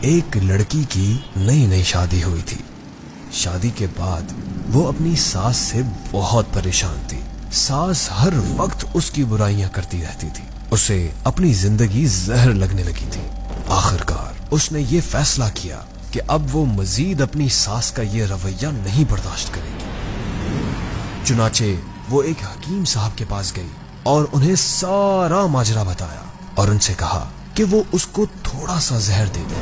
ایک لڑکی کی نئی نئی شادی ہوئی تھی۔ شادی کے بعد وہ اپنی ساس سے بہت پریشان تھی۔ ساس ہر وقت اس کی برائیاں کرتی رہتی تھی، اسے اپنی زندگی زہر لگنے لگی تھی۔ آخرکار اس نے یہ فیصلہ کیا کہ اب وہ مزید اپنی ساس کا یہ رویہ نہیں برداشت کرے گی۔ چنانچہ وہ ایک حکیم صاحب کے پاس گئی اور انہیں سارا ماجرا بتایا اور ان سے کہا کہ وہ اس کو تھوڑا سا زہر دے دے،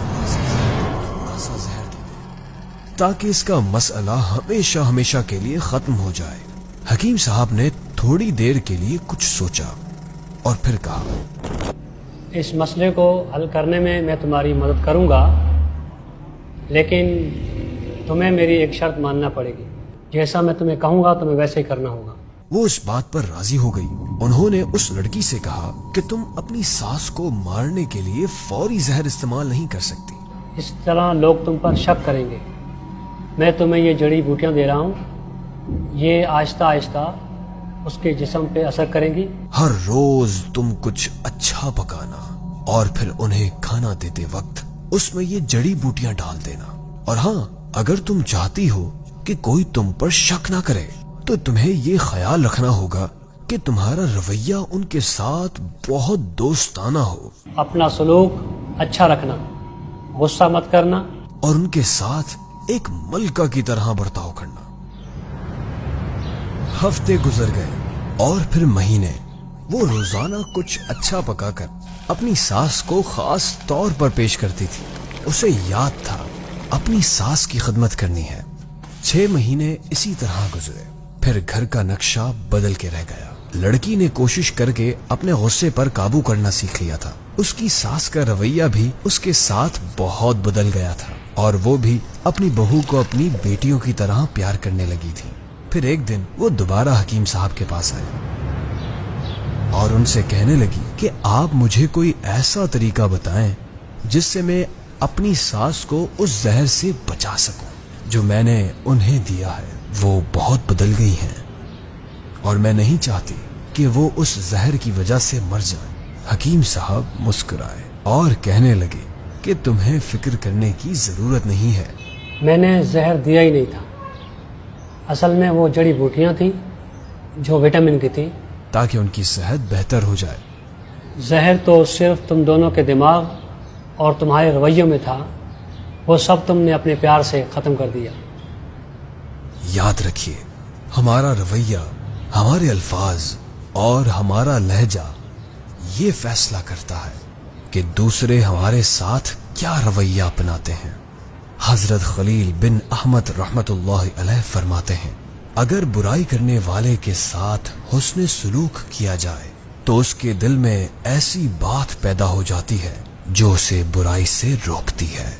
تاکہ اس کا مسئلہ ہمیشہ ہمیشہ کے لیے ختم ہو جائے۔ حکیم صاحب نے تھوڑی دیر کے لیے کچھ سوچا اور پھر کہا، اس مسئلے کو حل کرنے میں میں تمہاری مدد کروں گا، لیکن تمہیں میری ایک شرط ماننا پڑے گی۔ جیسا میں تمہیں کہوں گا تمہیں ویسے ہی کرنا ہوگا۔ وہ اس بات پر راضی ہو گئی۔ انہوں نے اس لڑکی سے کہا کہ تم اپنی ساس کو مارنے کے لیے فوری زہر استعمال نہیں کر سکتی۔ اس طرح لوگ تم پر شک کریں گے۔ میں تمہیں یہ جڑی بوٹیاں دے رہا ہوں، یہ آہستہ آہستہ اس کے جسم پہ اثر کریں گی۔ ہر روز تم کچھ اچھا پکانا اور پھر انہیں کھانا دیتے وقت اس میں یہ جڑی بوٹیاں ڈال دینا، اور ہاں، اگر تم چاہتی ہو کہ کوئی تم پر شک نہ کرے تو تمہیں یہ خیال رکھنا ہوگا کہ تمہارا رویہ ان کے ساتھ بہت دوستانہ ہو، اپنا سلوک اچھا رکھنا، غصہ مت کرنا، اور ان کے ساتھ ایک ملکہ کی طرح برتاؤ کرنا۔ ہفتے گزر گئے اور پھر مہینے۔ وہ روزانہ کچھ اچھا پکا کر اپنی ساس کو خاص طور پر پیش کرتی تھی۔ اسے یاد تھا اپنی ساس کی خدمت کرنی ہے۔ 6 مہینے اسی طرح گزرے، پھر گھر کا نقشہ بدل کے رہ گیا۔ لڑکی نے کوشش کر کے اپنے غصے پر قابو کرنا سیکھ لیا تھا۔ اس کی ساس کا رویہ بھی اس کے ساتھ بہت بدل گیا تھا، اور وہ بھی اپنی بہو کو اپنی بیٹیوں کی طرح پیار کرنے لگی تھی۔ پھر ایک دن وہ دوبارہ حکیم صاحب کے پاس آئے اور ان سے کہنے لگی کہ آپ مجھے کوئی ایسا طریقہ بتائیں جس سے میں اپنی ساس کو اس زہر سے بچا سکوں جو میں نے انہیں دیا ہے۔ وہ بہت بدل گئی ہیں اور میں نہیں چاہتی کہ وہ اس زہر کی وجہ سے مر جائیں۔ حکیم صاحب مسکرائے اور کہنے لگے کہ تمہیں فکر کرنے کی ضرورت نہیں ہے، میں نے زہر دیا ہی نہیں تھا۔ اصل میں وہ جڑی بوٹیاں تھیں جو وٹامن کی تھیں، تاکہ ان کی صحت بہتر ہو جائے۔ زہر تو صرف تم دونوں کے دماغ اور تمہارے رویوں میں تھا، وہ سب تم نے اپنے پیار سے ختم کر دیا۔ یاد رکھیے، ہمارا رویہ، ہمارے الفاظ اور ہمارا لہجہ یہ فیصلہ کرتا ہے کہ دوسرے ہمارے ساتھ کیا رویہ اپناتے ہیں۔ حضرت خلیل بن احمد رحمت اللہ علیہ فرماتے ہیں، اگر برائی کرنے والے کے ساتھ حسن سلوک کیا جائے تو اس کے دل میں ایسی بات پیدا ہو جاتی ہے جو اسے برائی سے روکتی ہے۔